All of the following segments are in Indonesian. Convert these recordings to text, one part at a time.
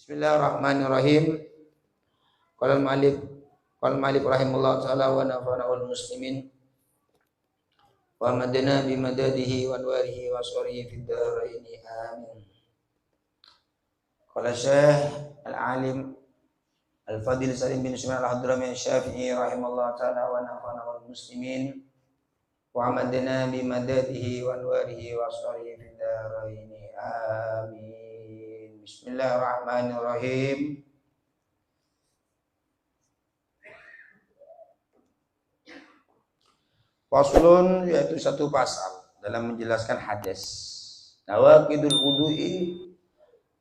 Bismillahirrahmanirrahim. Qala al-Malik rahimahullah ta'ala wa nafa'ana wal muslimin wa madana bi madadihi wa anwarihi wa aswarihi fid dharain amin. Qala Syekh al-Alim Al-Fadil Salim bin Ismail al-Hadrami Syafi'i rahimahullah ta'ala wa nafa'ana wal muslimin wa madana bi madadihi wa anwarihi wa aswarihi fid dharain amin. Bismillahirrahmanirrahim. Faslun, yaitu satu pasal dalam menjelaskan hadis. Nawaqidul wudu'i,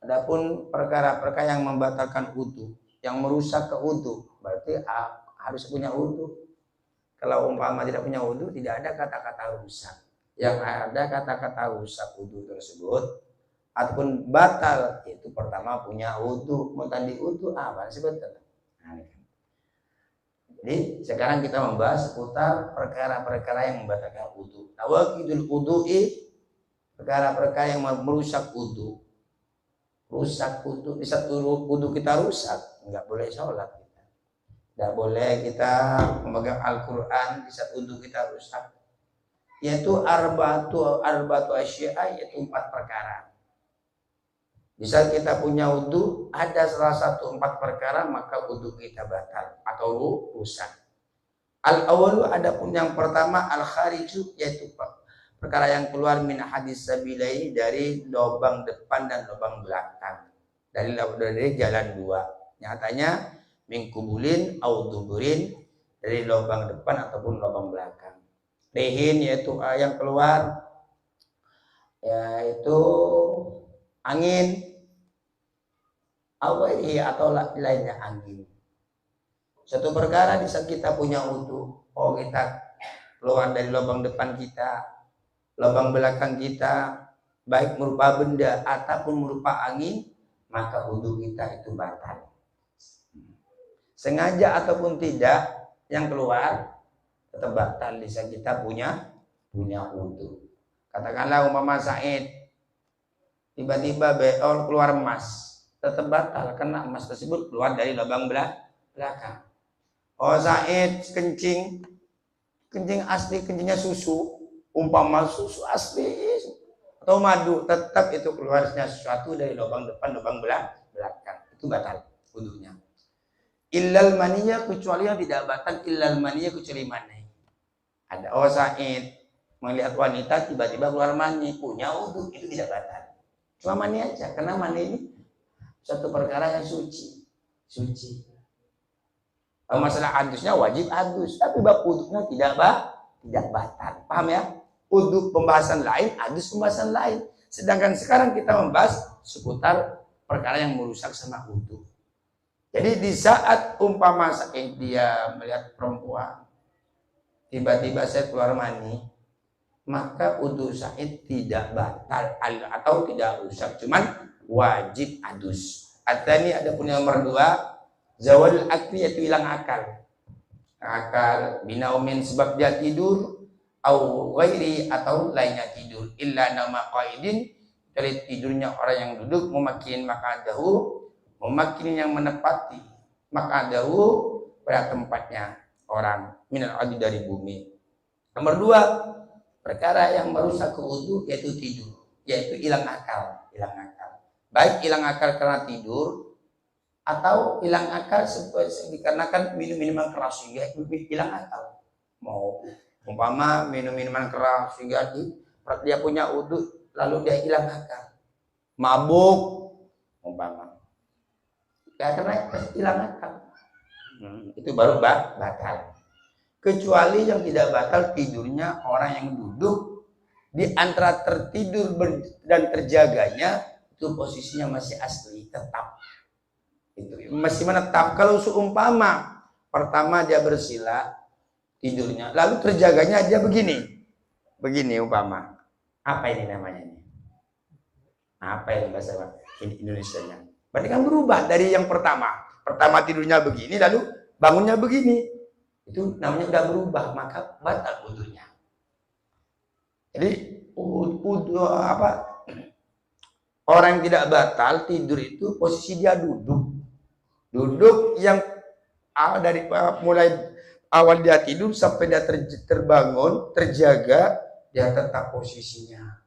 adapun perkara-perkara yang membatalkan wudu, yang merusak ke wudu, berarti harus punya wudu. Kalau umpama tidak punya wudu, tidak ada kata-kata rusak. Yang ada kata-kata rusak wudu tersebut ataupun batal, itu pertama punya wudu. Mau tadi wudu apa sih betul? Jadi sekarang kita membahas seputar perkara-perkara yang membatalkan wudu. Nawaqidul wudu'i, perkara-perkara yang merusak wudu. Rusak wudu, di satu wudu kita rusak, enggak boleh sholat kita. Enggak boleh kita memegang Al-Qur'an di saat wudu kita rusak. Yaitu arba'atu asya'a, yaitu 4 perkara. Bisa kita punya wudu, ada salah satu 4 perkara, maka wudu kita batal atau rusak. Al-awwalu, adapun yang pertama, al-khariju, yaitu perkara yang keluar min hadis sabilai, dari lubang depan dan lubang belakang, dari jalan 2. Nyatanya min kubulin au duburin, dari lubang depan ataupun lubang belakang. Rihin, yaitu yang keluar yaitu angin, awai atau lainnya angin. Satu perkara di saat kita punya wudu, kita keluar dari lubang depan kita, lubang belakang kita, baik berupa benda ataupun berupa angin, maka wudu kita itu batal. Sengaja ataupun tidak, yang keluar tetap batal di saat kita punya wudu. Katakanlah umpama Said tiba-tiba beol keluar emas, tetap batal karena emas tersebut keluar dari lubang belakang. Said kencing asli, kencingnya susu, umpama susu asli atau madu, tetap itu keluarnya sesuatu dari lubang depan, lubang belakang, itu batal wudunya. Illal maniyah, kecuali yang tidak batal illal maniyah, kecuali mani. Ada Said melihat wanita tiba-tiba keluar mani, punya wudu, itu tidak batal. Cuma mani aja, karena mani ini satu perkara yang suci. Masalah adusnya wajib adus, tapi bab wudunya tidak batal. Paham ya? Wudu pembahasan lain, adus pembahasan lain. Sedangkan sekarang kita membahas seputar perkara yang merusak sama wudu. Jadi di saat umpama dia melihat perempuan, tiba-tiba saya keluar mani, maka wudu Said tidak batal atau tidak rusak, cuman wajib adus. Atani, ada pun yang nomor 2, zawal akli, yaitu hilang akal binaumin, sebab dia tidur, au ghairi, atau lainnya tidur, illa nama qaidin, dari tidurnya orang yang duduk, memakin makadahu, memakin yang menepati makadahu, pada tempatnya orang, minal adi, dari bumi. Nomor 2, perkara yang merusak wudu, yaitu tidur, yaitu hilang akal. Baik hilang akal karena tidur, atau hilang akal dikarenakan minum-minuman keras sehingga hilang akal. Mau umpama minum-minuman keras sehingga dia punya wudu lalu dia hilang akal, mabuk umpama, karena hilang akal, itu baru batal. Kecuali yang tidak batal tidurnya orang yang duduk, di antara tertidur dan terjaganya itu posisinya masih asli, tetap. Itu masih menetap. Kalau seumpama pertama dia bersila tidurnya, lalu terjaganya dia begini umpama, apa ini namanya ini? Apa ini bahasa Indonesianya? Berarti kan berubah dari yang pertama tidurnya begini, lalu bangunnya begini. Itu namanya udah berubah, maka batal wudunya. Jadi wudu Orang yang tidak batal tidur itu posisi dia duduk. Duduk yang dari mulai awal dia tidur sampai dia terbangun, terjaga, dia tetap posisinya.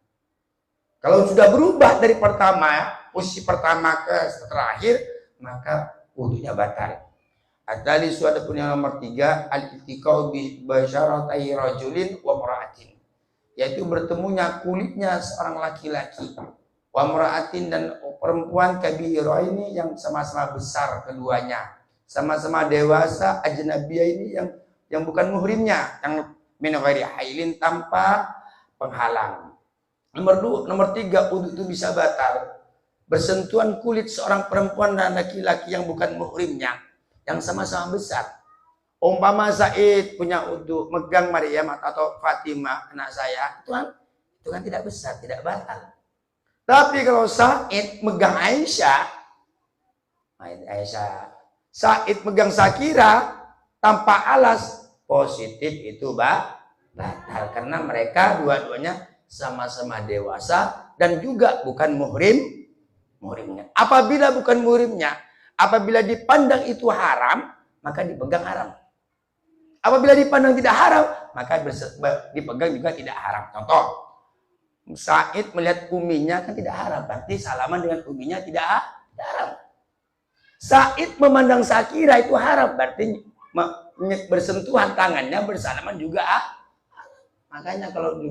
Kalau sudah berubah dari pertama, posisi pertama ke terakhir, maka wudunya batal. Adali suatu pun yang nomor 3, al-iltiqa'u bi basyaratai rajulin wa mar'atin, yaitu bertemunya kulitnya seorang laki-laki, wa mar'atin, dan perempuan kabira ini yang sama-sama besar keduanya, sama-sama dewasa, ajnabiyah ini yang bukan muhrimnya, yang min ghairi hailin, tanpa penghalang. Nomor 3, wudu itu bisa batal bersentuhan kulit seorang perempuan dan laki-laki yang bukan muhrimnya, yang sama-sama besar. Umpama Said punya wudu megang Maryam atau Fatimah anak saya, itu kan tidak besar, tidak batal. Tapi kalau Said megang Aisyah, Said megang Sakira tanpa alas, positif itu batal, karena mereka dua-duanya sama-sama dewasa dan juga bukan muhrimnya. Apabila bukan muhrimnya, apabila dipandang itu haram, maka dipegang haram. Apabila dipandang tidak haram, maka dipegang juga tidak haram. Contoh, Said melihat uminya kan tidak haram, berarti salaman dengan uminya tidak haram. Said memandang Sakira itu haram, berarti bersentuhan tangannya bersalaman juga Makanya kalau di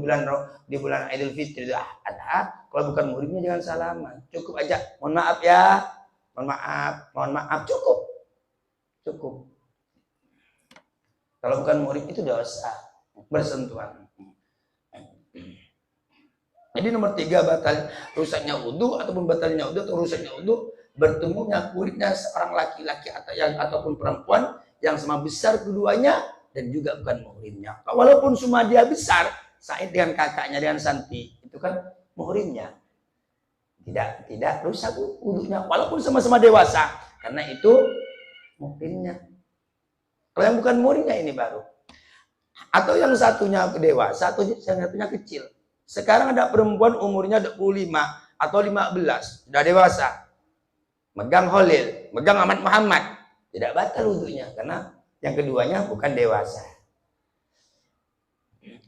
bulan Idul Fitri itu ada, kalau bukan muhrimnya jangan salaman, cukup aja. Mohon maaf ya, mohon maaf, cukup. Kalau bukan muhrim itu dosa bersentuhan. Jadi nomor 3, batal rusaknya wudu ataupun batalnya wudu atau rusaknya wudu bertemunya kulitnya seorang laki-laki ataupun perempuan yang sama besar keduanya dan juga bukan muhrimnya. Walaupun semua dia besar, Said dengan kakaknya, dengan Santi, itu kan muhrimnya. Tidak rusak wudunya, walaupun sama-sama dewasa, karena itu muhrimnya. Kalau yang bukan muhrimnya ini baru. Atau yang satunya dewasa, atau yang satunya kecil. Sekarang ada perempuan umurnya 25 atau 15, sudah dewasa. Megang Holil, megang Ahmad Muhammad, tidak batal wudunya, karena yang keduanya bukan dewasa.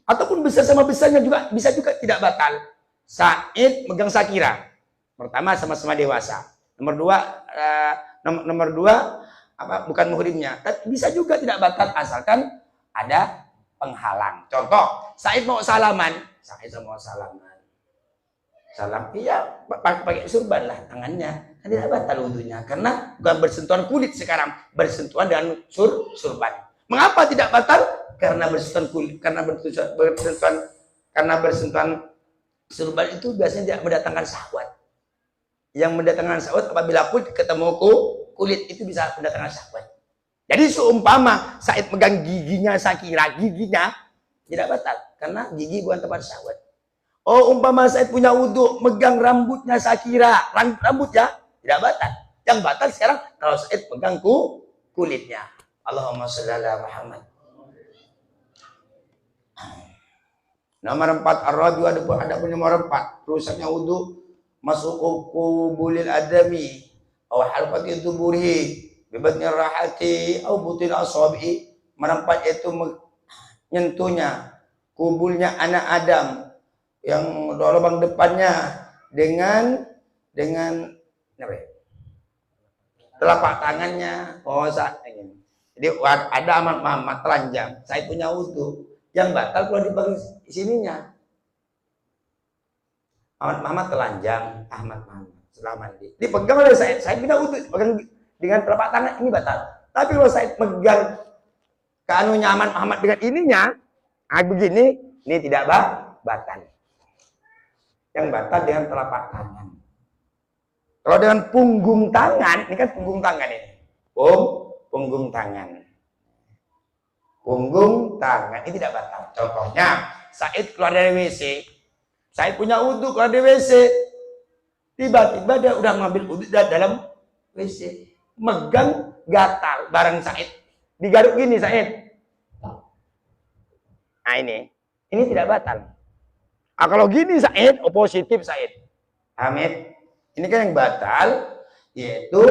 Ataupun besar sama besarnya juga bisa juga tidak batal. Said megang Sakira, pertama sama-sama dewasa. Nomor dua bukan muhrimnya. Tapi bisa juga tidak batal asalkan ada penghalang. Contoh, Said mau salaman, salam, iya pakai surban lah tangannya, kan tidak batal wudunya karena bukan bersentuhan kulit sekarang, bersentuhan dengan surban. Mengapa tidak batal? Karena bersentuhan kulit, karena bersentuhan surban itu biasanya tidak mendatangkan syahwat. Yang mendatangkan syahwat apabila kulit ketemu kulit itu bisa mendatangkan syahwat. Jadi seumpama Said megang giginya Sakira, giginya tidak batal karena gigi bukan tempat syahwat. Oh, umpama Said punya wudu, megang rambutnya Sakira, rambutnya tidak batal. Yang batal sekarang kalau Said pegang kulitnya. Allahumma sholli ala Muhammad. Nomor 4, ar-rabi, ada pun nomor 4, rusaknya wudu masuk qubulil adami aw halqati duburihi bi batni rahati aw butin asabi. Nomor 4 itu menyentuhnya kubulnya anak Adam yang lubang depannya dengan telapak tangannya. Jadi ada Ahmad Muhammad telanjang, saya punya wudu, yang batal kalau dibagi sininya. Ahmad Muhammad telanjang, selamat dipegang oleh saya punya wudu, dipegang dengan telapak tangan, ini batal. Tapi kalau saya pegang kanunya Ahmad Muhammad dengan ininya, begini, ini tidak batal. Yang batal dengan telapak tangan. Kalau dengan punggung tangan, ini kan punggung tangan ini. Punggung tangan. Punggung tangan ini tidak batal. Contohnya, Said keluar dari WC. Said punya wudu keluar dari WC. Tiba-tiba dia udah ngambil wudu dalam WC. Megang gatal bareng Said. Digaruk gini Said. Nah ini tidak batal. Kalau gini Said, positif Said. Hamid, Ini kan yang batal, yaitu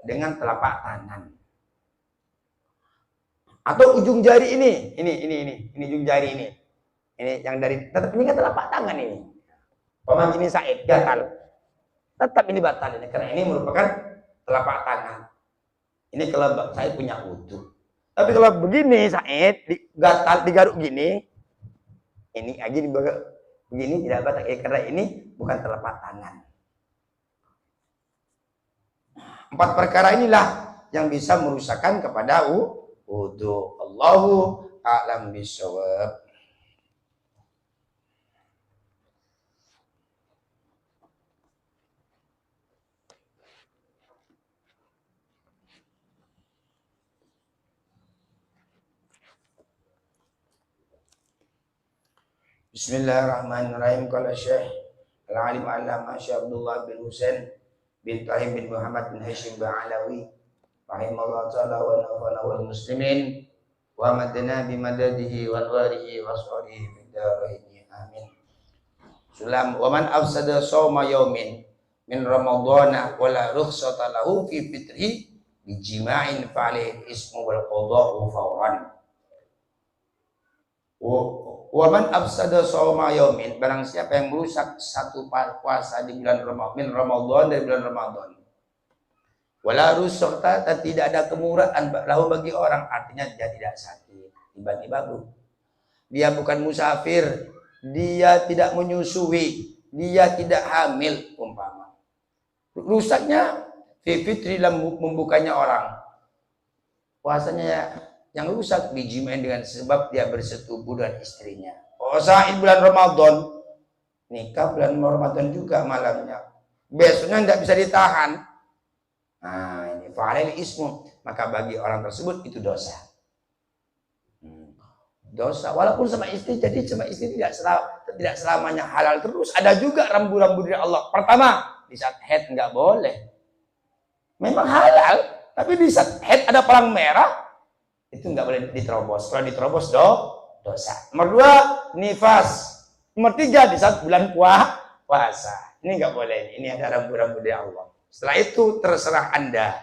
dengan telapak tangan. Atau ujung jari ini ujung jari ini. Ini yang dari, tetap ini kan telapak tangan ini. Pemain ini Said, gatal. Tetap ini batal ini, karena ini merupakan telapak tangan. Ini kalau Said punya wudhu. Tapi kalau begini Said, gatal digaruk gini, ini aja begini tidak batal, karena ini bukan telapak tangan. 4 perkara inilah yang bisa merusakkan kepada wudhu. Allahu a'lam bishawab. Bismillahirrahmanirrahim. Qala Syekh Al-Alim Allama Syekh Abdullah bin Husain bin Tahim bin Muhammad bin Hashim Ba'alawi rahimahullah ta'ala wa nafa'na wal muslimin wa madana bimadadihi wa anwarihi wa asfarihi fid daraini amin. Sulam wa man afsada shawma yaumin min ramadhana wala rukhsata lahu fi fitri bi jima'in fa'alaihi ismu wal qada'u fawran. Wa man afsada shawma yaumin, barang siapa yang merusak satu puasa di bulan Ramadan, dari bulan Ramadan. Wala rukhsata, tidak ada kemurahan lahu bagi orang, artinya dia tidak sakit, tiba-tiba dia bukan musafir, dia tidak menyusui, dia tidak hamil umpama. Rusaknya fi fitri, membukanya orang. Puasanya yang rusak bijimain dengan sebab dia bersetubuh dengan istrinya. Said bulan Ramadan, nikah bulan Ramadan juga malamnya, besoknya tidak bisa ditahan. Nah ini fa'alil ismu, maka bagi orang tersebut itu dosa. Dosa walaupun sama istri, jadi sama istri tidak selamanya halal terus. Ada juga rambu-rambu dari Allah. Pertama, di saat haid nggak boleh. Memang halal, tapi di saat haid ada perang merah, itu nggak boleh diterobos. Kalau diterobos dosa. Nomor 2, nifas. Nomor 3, di saat bulan puasa. Ini nggak boleh. Ini ada rambu-rambu dari Allah. Setelah itu terserah Anda.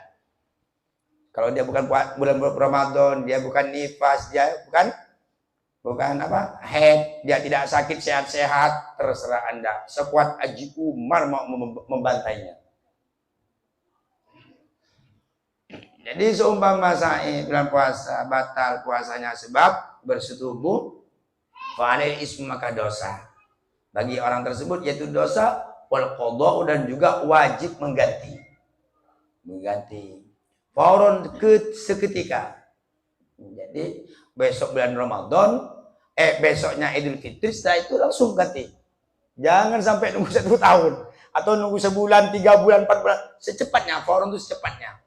Kalau dia bukan bulan Ramadan, dia bukan nifas, dia bukan haid, dia tidak sakit, sehat-sehat, terserah Anda. Sekuat Haji Umar mau membantainya. Jadi seumpama Said bulan puasa batal puasanya sebab bersetubuh, fa'alil ismu, maka dosa bagi orang tersebut, yaitu dosa wal qadha, dan juga wajib mengganti fauron, seketika. Jadi besok bulan Ramadan, besoknya Idul Fitri, setelah itu langsung ganti. Jangan sampai nunggu 1 tahun atau nunggu sebulan, 3 bulan, 4 bulan. Secepatnya, fauron itu secepatnya.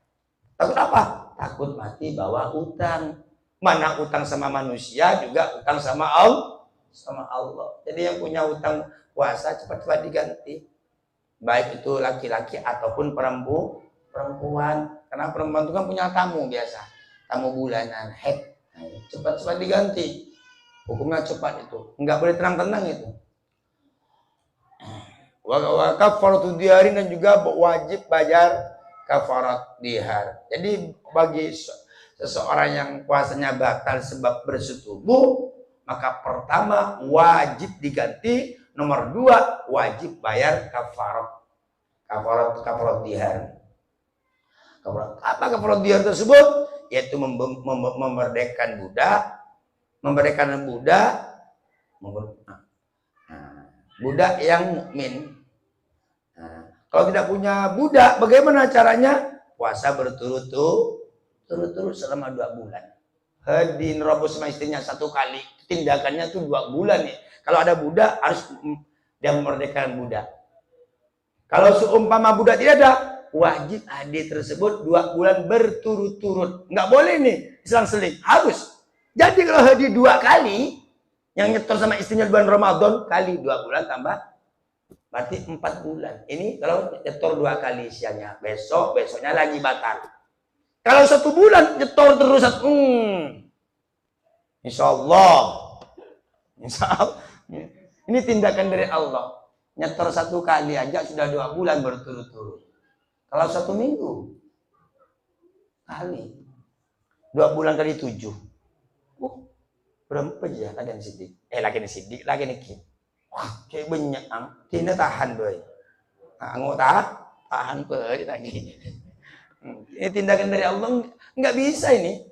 Takut apa? Takut mati bawa utang. Mana utang sama manusia, juga utang sama Allah. Jadi yang punya utang puasa cepat-cepat diganti. Baik itu laki-laki ataupun perempuan. Karena perempuan itu kan punya tamu biasa. Tamu bulanan, haid. Cepat-cepat diganti. Hukumnya cepat itu. Enggak boleh tenang-tenang itu. Wa kafaratu diharin, dan juga wajib bayar kafarat dihar. Jadi bagi seseorang yang puasanya batal sebab bersetubuh, maka pertama wajib diganti, nomor 2 wajib bayar kafarat dihar. Apa kafarat dihar tersebut? Yaitu memerdekakan budak yang mukmin. Kalau tidak punya budak, bagaimana caranya? Puasa berturut-turut selama 2 bulan. Nerobos sama istrinya 1 kali. Tindakannya tuh 2 bulan nih. Kalau ada budak, harus dia memerdekakan budak. Kalau seumpama budak tidak ada, wajib hadir tersebut 2 bulan berturut-turut. Nggak boleh nih selang-seling, harus. Jadi kalau hadir 2 kali, yang nyetor sama istrinya bulan Ramadan, kali 2 bulan tambah, berarti 4 bulan. Ini kalau nyetor 2 kali siangnya, besoknya lagi batal. Kalau 1 bulan nyetor terus, insya Allah, ini tindakan dari Allah. Nyetor 1 kali aja sudah 2 bulan berturut-turut. Kalau 1 minggu kali 2 bulan kali 7. Berapa aja lagi sidik. Lagi sidik, lagi nih. Wah, kayak banyak Tina tahan boy. Anggota tahan boy lagi. Ini tindakan dari Allah nggak bisa ini.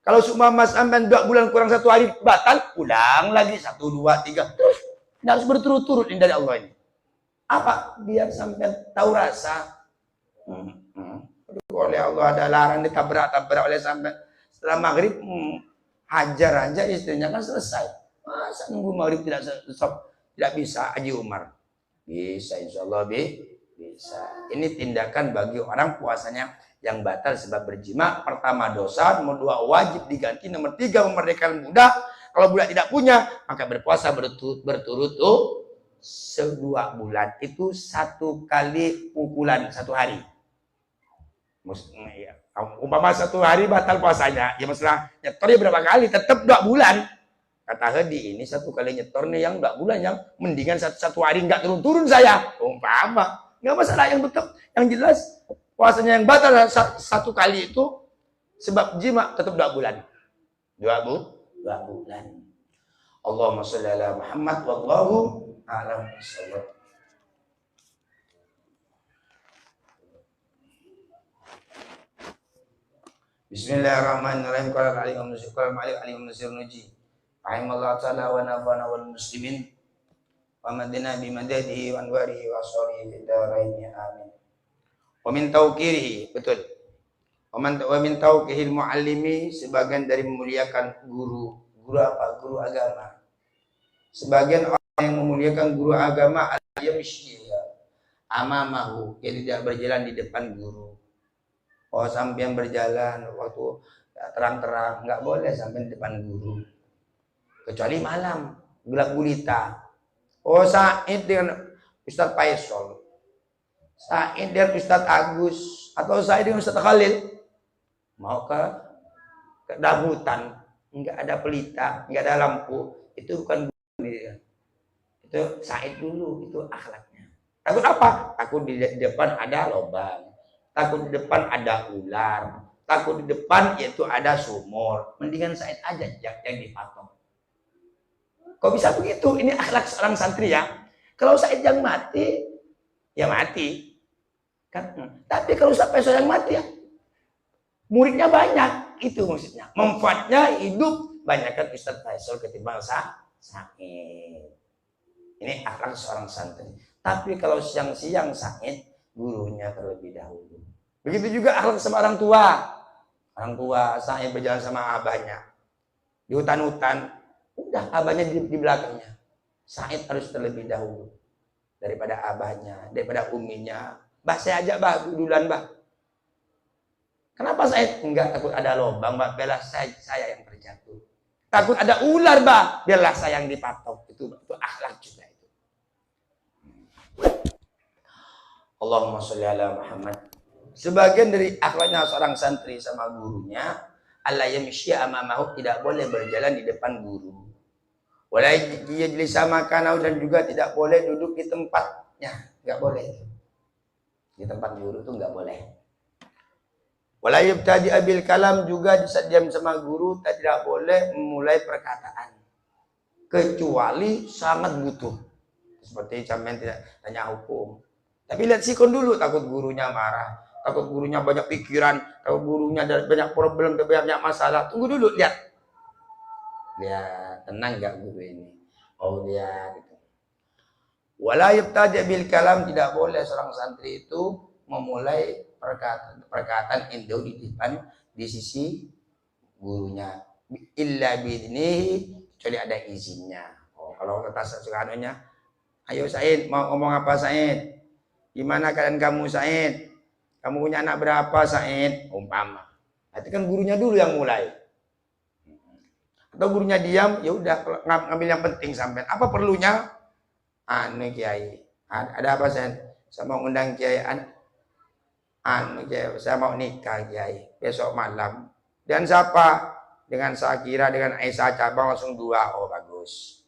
Kalau seumpama sampai 2 bulan kurang 1 hari batal, ulang lagi 1, 2, 3. Terus harus berturut-turut ini dari Allah ini. Apa? Biar sampai tahu rasa. Oleh Allah ada larang ditabrak-tabrak oleh sampai setelah maghrib hajar aja istrinya kan selesai. Masa nunggu maghrib tidak bisa Haji Umar? Bisa, insya Allah bisa. Ini tindakan bagi orang puasanya yang batal sebab berjima. Pertama dosa, nomor 2 wajib diganti, nomor 3 memerdekakan budak. Kalau budak tidak punya, maka berpuasa berturut-turut 2 bulan. Itu 1 kali pukulan 1 hari. Ya. Umpama 1 hari batal puasanya, ya masalah nyetornya berapa kali, tetap 2 bulan. Kata Hedi, ini 1 kali nyetor nih yang 2 bulan, yang mendingan 1 hari nggak turun-turun saya. Umpama, nggak masalah, yang tetap, yang jelas puasanya yang batal 1 kali itu sebab jima tetap 2 bulan. 2 bulan. Allahumma sholli ala Muhammad wallahu a'lam bishawab. Bismillahirrahmanirrahim. Qala al-alim nasir nuji. Rahimallahu ta'ala wa nafa'ana wal muslimin. Wa madina bi madadihi wa anwarihi wa asarihi fid dharain amin. Wa min tawqirihi, betul. Wa min tawqihil muallimi, sebagian dari memuliakan guru. Guru apa? Guru agama. Sebagian orang yang memuliakan guru agama al-yamshi amamahu, yang tidak berjalan di depan guru. Oh, sampai berjalan waktu terang-terang, nggak boleh sampai di depan guru. Kecuali malam, gelap gulita. Oh, Said dengan Ustadz Faisal, Said dengan Ustadz Agus, atau Said dengan Ustadz Khalil. Mau ke dahutan, nggak ada pelita, nggak ada lampu. Itu bukan guru. Itu Said dulu, itu akhlaknya. Takut apa? Takut di depan ada lubang. Takut di depan ada ular, takut di depan yaitu ada sumur. Mendingan Said aja yang dipatok. Kok bisa begitu? Ini akhlak seorang santri ya. Kalau Said yang mati, ya mati. Kan? Tapi kalau sampai yang mati ya, muridnya banyak. Itu maksudnya. Manfaatnya hidup banyak kan Ustadz Faisal ketimbang Said. Ini akhlak seorang santri. Tapi kalau siang-siang Said, gurunya terlebih dahulu. Begitu juga akhlak sama orang tua. Orang tua saya berjalan sama abahnya di hutan-hutan, udah abahnya di belakangnya. Said harus terlebih dahulu daripada abahnya, daripada uminya. Bah, saya ajak bah duluan bah. Kenapa Said? Enggak, takut ada lubang bah, biarlah saya yang terjatuh. Takut ada ular bah, biarlah saya yang dipatok. Itu akhlak juga itu. Allahumma sholli ala Muhammad. Sebagian dari akhlaknya seorang santri sama gurunya, Allah yamshi amamahu, tidak boleh berjalan di depan guru. Wala yajlis makanau, dan juga tidak boleh duduk di tempatnya, enggak boleh. Di tempat guru itu enggak boleh. Wala yabtadi abil kalam, juga di saat diam sama guru tidak boleh memulai perkataan kecuali sangat butuh. Seperti sampean tidak tanya hukum. Tapi lihat sikon dulu, takut gurunya marah, takut gurunya banyak pikiran, takut gurunya ada banyak problem, banyak masalah. Tunggu dulu, lihat. Lihat, tenang gak guru ini? Oh, lihat gitu. Wala yabtadi bil kalam, tidak boleh seorang santri itu memulai perkataan indah di depan, di sisi gurunya. Illa bi'idnihi, kecuali ada izinnya. Oh, kalau kata sekarangnya, ayo Said, mau ngomong apa Said? Gimana keadaan kamu Said? Kamu punya anak berapa Said? Umpama. Itu kan gurunya dulu yang mulai. Atau gurunya diam, ya udah ngambil yang penting sampai. Apa perlunya? Anu Kiai. Ada apa Said? Saya mau undang Kiai. Anu Kiai, saya mau nikah Kiai besok malam. Dan siapa? Dengan Sakira, dengan Aisyah cabang langsung 2. Oh bagus.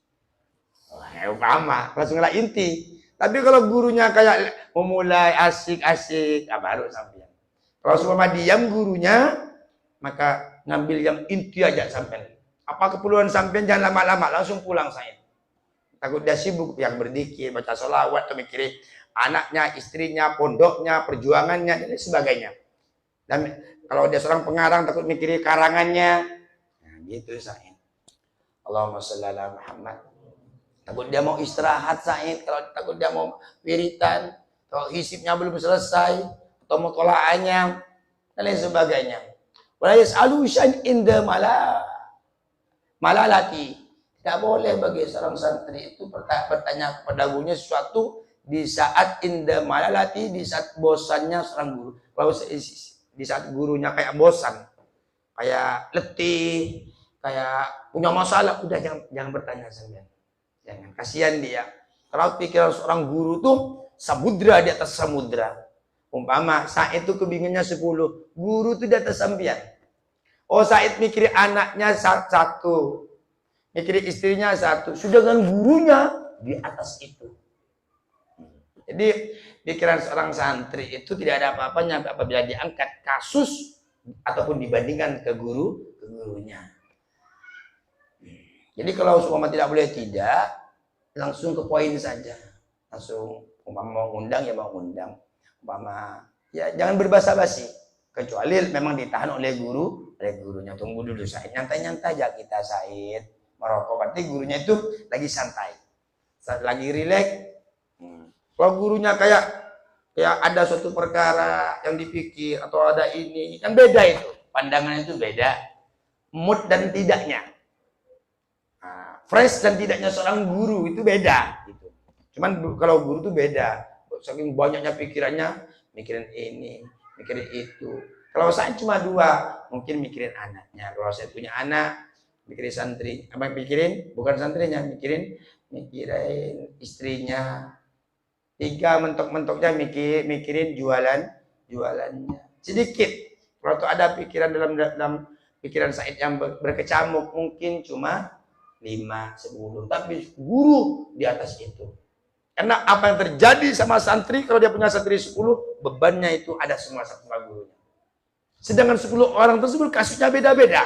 Oh, umpama langsung lah inti. Tapi kalau gurunya kayak memulai asik-asik, baru sampean. Kalau semua diam gurunya, maka ngambil yang inti aja sampean. Apa keperluan sampean, jangan lama-lama, langsung pulang saya. Takut dia sibuk yang berzikir, baca sholawat, atau mikirin anaknya, istrinya, pondoknya, perjuangannya, dan sebagainya. Dan kalau dia seorang pengarang, takut mikirin karangannya. Nah, gitu Said. Allahumma sholli ala Muhammad. Takut dia mau istirahat Said, kalau takut dia mau wiritan, kalau hisibnya belum selesai, atau mutola'anya, dan lain sebagainya. Wala yas'alu syai'an inda malalati. Tidak boleh bagi seorang santri itu bertanya kepada gurunya sesuatu di saat inda malalati, di saat bosannya seorang guru. Kalau di saat gurunya kayak bosan, kayak letih, kayak punya masalah, udah jangan bertanya sampean. Jangan, kasihan dia. Kalau pikiran seorang guru tuh samudra di atas samudra. Umpama Said itu kebingungannya 10, guru tuh di atas sampean. Oh, Said mikirin anaknya satu, mikirin istrinya satu, sudah dengan gurunya di atas itu. Jadi pikiran seorang santri itu tidak ada apa-apanya apabila diangkat kasus ataupun dibandingkan ke gurunya. Jadi kalau semua tidak boleh tidak, langsung ke poin saja. Langsung umpama mau undang ya mau undang. Umpama ya jangan berbasa-basi. Kecuali memang ditahan oleh gurunya. Tunggu dulu Said, nyantai-nyantai aja kita Said. Merokok berarti gurunya itu lagi santai. Lagi rileks. Kalau gurunya kayak ada suatu perkara yang dipikir atau ada ini, kan beda itu. Pandangan itu beda. Mood dan tidaknya. Fresh dan tidaknya seorang guru itu beda gitu. Cuman kalau guru itu beda. Saking banyaknya pikirannya, mikirin ini, mikirin itu. Kalau saya cuma 2, mungkin mikirin anaknya. Kalau saya punya anak, mikirin santri. Apa mikirin? Bukan santrinya, mikirin istrinya. 3 mentok-mentoknya mikirin jualannya. Sedikit. Kalau tuh ada pikiran dalam pikiran Said yang berkecamuk, mungkin cuma 5, 10, tapi guru di atas itu. Karena apa yang terjadi sama santri, kalau dia punya santri 10, bebannya itu ada semua sama gurunya. Sedangkan 10 orang tersebut kasusnya beda-beda.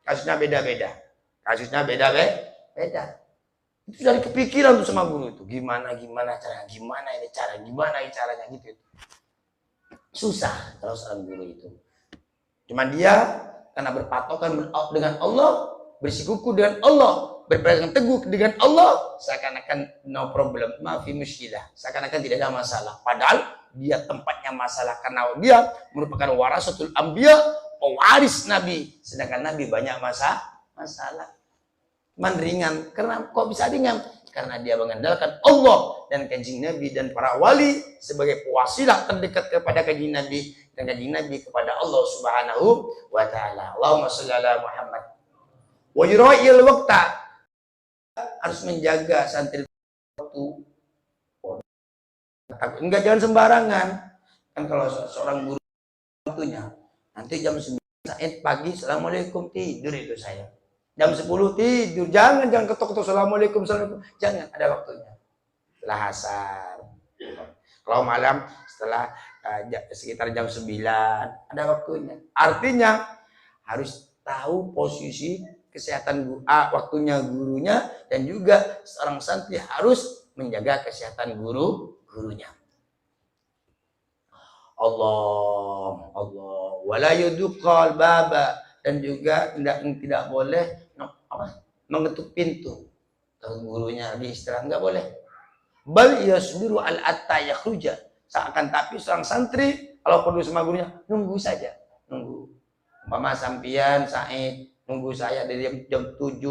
Kasusnya beda-beda. Itu dari kepikiran tuh sama guru itu. Gimana caranya, gimana caranya gitu. Susah kalau seorang guru itu. Cuma dia karena berpatokan dengan Allah, bersikuku dengan Allah, berpegang teguh dengan Allah, seakan-akan no problem, maafi muskilah, seakan-akan tidak ada masalah. Padahal dia tempatnya masalah karena dia merupakan warasatul anbiya, pewaris Nabi, sedangkan Nabi banyak masalah. Man ringan, karena kok bisa ringan? Karena dia mengandalkan Allah dan kanjeng Nabi dan para wali sebagai wasilah terdekat kepada kanjeng Nabi dan kanjeng Nabi kepada Allah Subhanahu wa taala. Allahumma shalli ala Muhammad. Wa yura'il waqta, harus menjaga santri waktu. Enggak, jangan sembarangan. Kan kalau seorang guru waktunya, nanti jam 9 Said pagi, assalamualaikum, tidur itu saya. Jam 10 tidur, jangan ketok-ketok assalamualaikum, jangan, ada waktunya. Setelah asar. Kalau malam setelah sekitar jam 9, ada waktunya. Artinya harus tahu posisi kesehatan waktunya gurunya, dan juga seorang santri harus menjaga kesehatan gurunya. Allah wala yudqal baba, dan juga tidak boleh mengetuk pintu. Kalau gurunya lagi istirahat enggak boleh. Bal yasbiru al atta yakhruja, seakan tapi seorang santri kalau perlu sama gurunya nunggu saja, nunggu. Umpama sampian Said nunggu saya dari jam 7.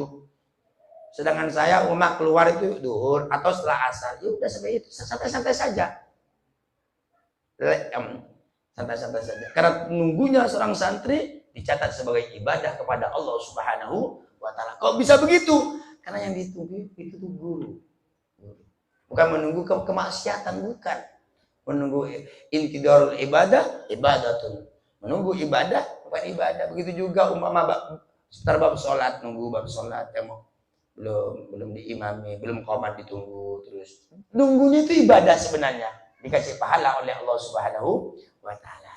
Sedangkan saya keluar itu duhur atau setelah asar. Ya udah sampai itu, santai-santai saja. Santai-santai saja. Karena nunggunya seorang santri dicatat sebagai ibadah kepada Allah Subhanahu wa taala. Kok bisa begitu? Karena yang ditunggu itu tuh guru. Bukan menunggu kemaksiatan, bukan. Menunggu intidarul ibadatun. Menunggu ibadah bukan ibadah. Begitu juga umpama setelah bab sholat, nunggu bab sholat, ya mau belum diimami, belum qomat ditunggu terus. Nunggunya itu ibadah sebenarnya, dikasih pahala oleh Allah Subhanahu wa taala.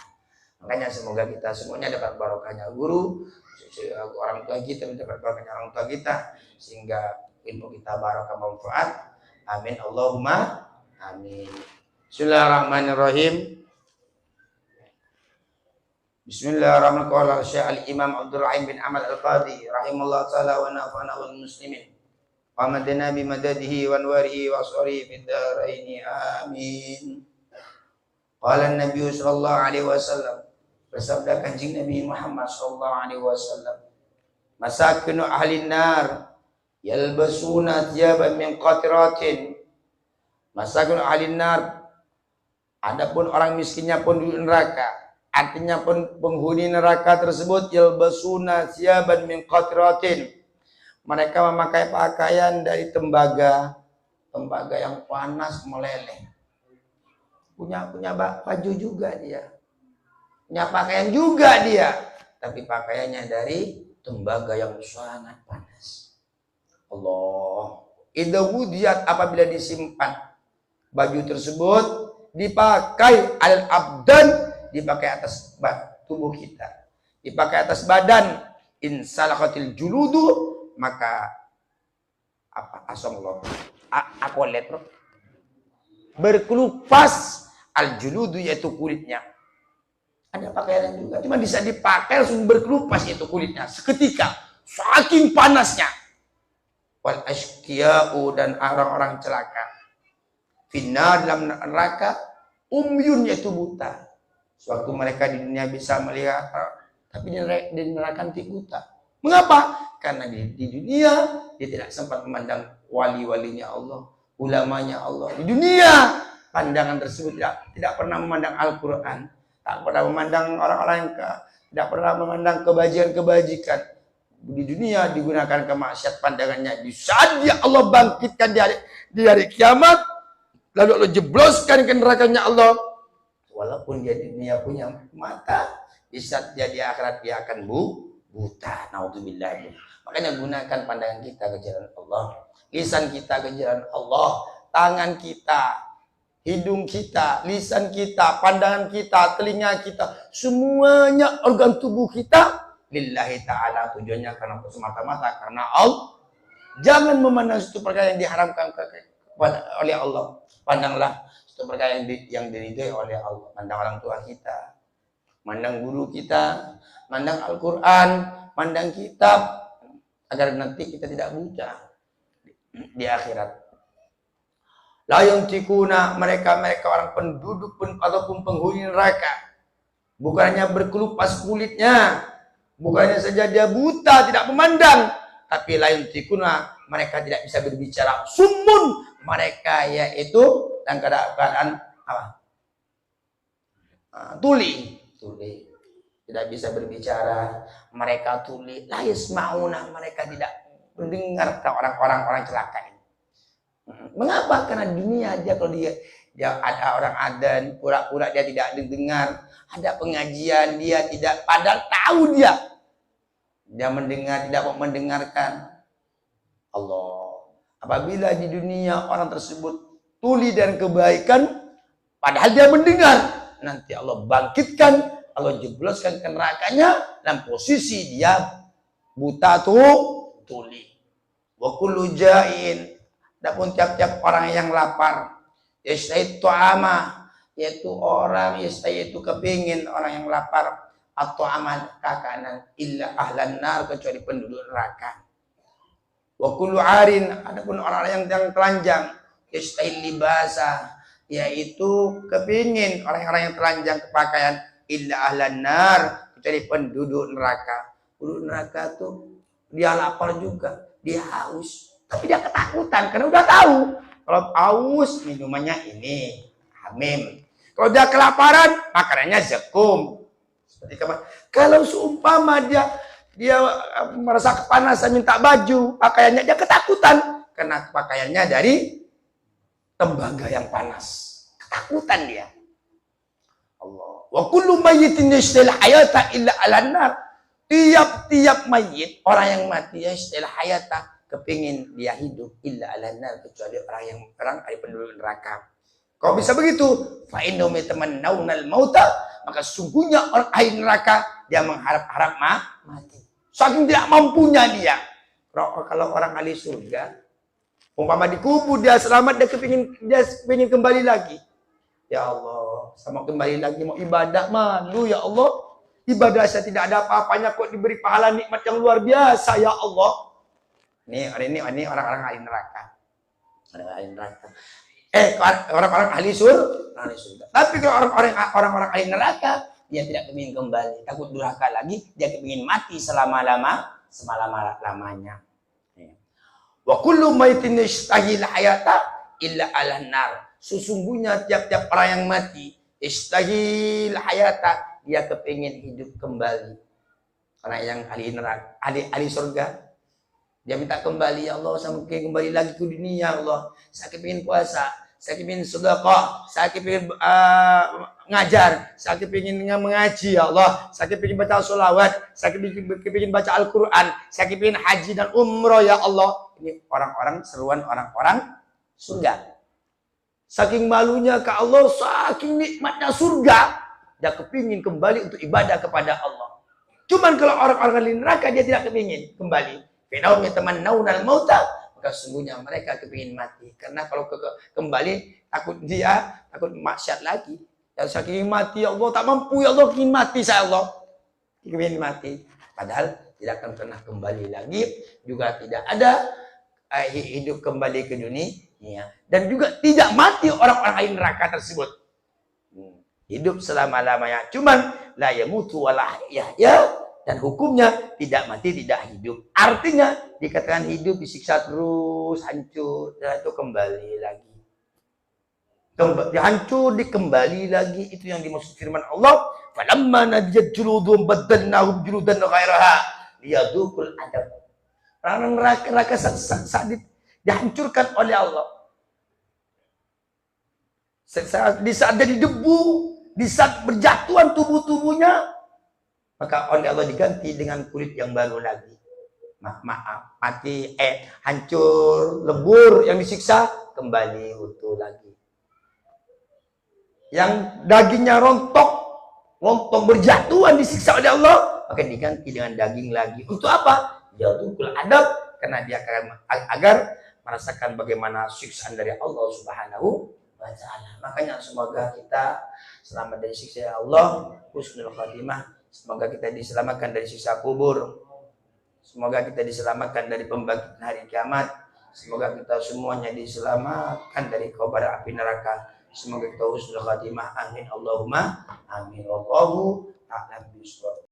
Makanya semoga kita semuanya dapat barokahnya guru, orang tua kita dapat barokahnya orang tua kita, sehingga ilmu kita barokah manfaat. Amin Allahumma amin. Bismillahirrahmanirrahim. Bismillahirrahmanirrahim. Al-Imam Abdul Rahim bin Ahmad Al-Qadi rahimahullah ta'ala wa nafa'ana wal muslimin wa madana bi madadihi wa anwarihi wa asrihi fid dharain amin. Qala an-nabiy sallallahu alaihi wasallam, bersabda Kanjeng Nabi Muhammad sallallahu alaihi wasallam, masakinu ahli nar yalbasuna thiyaban min qatiratin. Masakinu ahli nar, adapun orang miskinnya penduduk neraka, artinya penghuni neraka tersebut, yalbasuna thiyaban min qatiratin, mereka memakai pakaian dari tembaga yang panas meleleh. Punya baju juga dia, punya pakaian juga dia, tapi pakaiannya dari tembaga yang sangat panas. Allah, idza wudiyat, apabila disimpan baju tersebut, dipakai al-abdan, dipakai atas tubuh kita, dipakai atas badan, insalakatil juludu, maka apa asamullah akolet berkelupas al-juludu, yaitu kulitnya. Ada pakaian juga, cuma bisa dipakai langsung berkelupas, yaitu kulitnya seketika, saking panasnya. Wal ashqiya'u, dan orang-orang celaka, finnar, dalam neraka, umyun, yaitu buta. Suatu mereka di dunia bisa melihat, tapi di neraka nanti buta. Mengapa? Karena di dunia dia tidak sempat memandang wali-walinya Allah, ulamanya Allah. Di dunia pandangan tersebut tidak pernah memandang Al-Quran, tak pernah memandang orang-orang yang tidak pernah memandang kebajikan-kebajikan. Di dunia digunakan kemaksiat pandangannya. Di saat dia Allah bangkitkan di hari kiamat, lalu Allah jebloskan ke nerakanya Allah. Walaupun dia di dunia punya mata, di saat dia di akhirat dia akan buta. Naudzubillah. Makanya gunakan pandangan kita ke jalan Allah, lisan kita ke jalan Allah, tangan kita, hidung kita, lisan kita, pandangan kita, telinga kita, semuanya organ tubuh kita lillahi ta'ala, tujuannya karena semata-mata karena Allah. Jangan memandang itu perkara yang diharamkan oleh Allah. Pandanglah itu perkara yang diridhoi oleh Allah. Pandang orang tua kita, pandang guru kita, pandang Al-Quran, pandang kitab, agar nanti kita tidak buta di akhirat. La yuntikuna, mereka orang penduduk ataupun penghuni neraka, bukannya berkelupas kulitnya, bukannya saja dia buta, tidak memandang, tapi la yuntikuna, mereka tidak bisa berbicara. Summun, mereka yaitu dan keadaan apa? Tuli, tidak bisa berbicara. Mereka tuli, la yasma'una, mereka tidak mendengar orang celaka ini. Mengapa? Karena dunia dia kalau dia ada orang adzan, pura-pura dia tidak dengar, ada pengajian dia tidak, padahal tahu dia mendengar, tidak mau mendengarkan. Allah, apabila di dunia orang tersebut tuli dan kebaikan, padahal dia mendengar, nanti Allah bangkitkan, Allah jebloskan ke nerakanya dalam posisi dia buta tuli. Wa kullu ja'in, adapun tiap-tiap orang yang lapar, yastahid tu'ama, yaitu orang yastahid, itu kepingin, orang yang lapar, atau aman kakanan, illa ahlan nar, kecuali penduduk neraka. Wa kullu arin, adapun orang yang telanjang, yastahid libasa, yaitu kepingin orang-orang yang telanjang kepakaian, illa ahlan nar, kecuali penduduk neraka. Penduduk neraka tuh dia lapar juga, dia haus, tapi dia ketakutan karena udah tahu kalau haus minumannya ini hamim. Kalau dia kelaparan makanannya zakum. Seperti kemarin. Kalau seumpama dia merasa kepanasan minta baju, pakaiannya dia ketakutan karena pakaiannya dari tembaga yang panas. Ketakutan dia. Allah. Wa kullu mayyitin yashtil hayata illa 'alan nar. Tiap-tiap mayit, orang yang mati, yashtil hayata, kepingin dia hidup illa alana, kecuali orang ahli penduduk neraka. Kalau bisa begitu, fa innahum yatamannawna al-mauta, maka sungguhnya orang ahli neraka dia mengharap-harap mati. Saking tidak mampunya dia. Kalau orang ahli surga, umpama dikubur dia selamat, dia kepingin kembali lagi. Ya Allah, sama kembali lagi mau ibadah malu ya Allah. Ibadah saya tidak ada apa-apanya kok diberi pahala nikmat yang luar biasa ya Allah. Ini orang-orang ahli neraka. Orang-orang ahli neraka. Orang-orang ahli surga. Tapi kalau orang-orang ahli neraka, dia tidak kepingin kembali, takut durhaka lagi, dia kepingin mati selama-lamanya. Wa kullu maitin yastahil hayata illa ala nar. Sesungguhnya tiap-tiap orang yang mati istahil hayata, dia kepingin hidup kembali. Orang yang ahli neraka, ahli surga, dia minta kembali, ya Allah, saya mungkin kembali lagi ke dunia, ya Allah. Saya kepingin puasa, saya kepingin sedekah, saya kepingin ngajar, saya kepingin mengaji, ya Allah. Saya kepingin baca sholawat, saya kepingin baca Al-Quran, saya kepingin haji dan umroh, ya Allah. Ini orang-orang seruan orang-orang surga. Saking malunya ke Allah, saking nikmatnya surga, dia kepingin kembali untuk ibadah kepada Allah. Cuman kalau orang-orang di neraka, dia tidak kepingin kembali. Fa'inahum yatamannawna al-mauta, maka sungguhnya mereka kepingin mati. Karena kalau kembali, takut maksiat lagi. Ya, saya kepingin mati, ya Allah, tak mampu, ya Allah, kepingin mati, saya Allah. Kepingin mati. Padahal tidak akan pernah kembali lagi. Juga tidak ada hidup kembali ke dunia. Dan juga tidak mati orang-orang ahli neraka tersebut. Hidup selama-lamanya. Cuman, la yamutu wa la yahya. Dan hukumnya tidak mati, tidak hidup. Artinya dikatakan hidup, disiksa terus, hancur, dan itu kembali lagi. Hancur, dikembali lagi. Itu yang dimaksud firman Allah. Falamma nadiyat juludum baddalnahum juludan ghairaha liyadukul adab. Orang neraka saat dihancurkan oleh Allah. Di saat jadi debu, di saat berjatuhan tubuhnya, maka oleh Allah diganti dengan kulit yang baru lagi. Mati, hancur, lebur, yang disiksa, kembali utuh lagi. Yang dagingnya rontok berjatuhan, disiksa oleh Allah, maka diganti dengan daging lagi. Untuk apa? Jatuhul adab, karena dia agar merasakan bagaimana siksaan dari Allah Subhanahu wa ta'ala. Makanya semoga kita selamat dari siksa Allah, husnul khatimah. Semoga kita diselamatkan dari siksa kubur. Semoga kita diselamatkan dari pembangkitan hari kiamat. Semoga kita semuanya diselamatkan dari kobar api neraka. Semoga kita husnul khatimah. Amin Allahumma amin. Wallahu a'lam bishawab.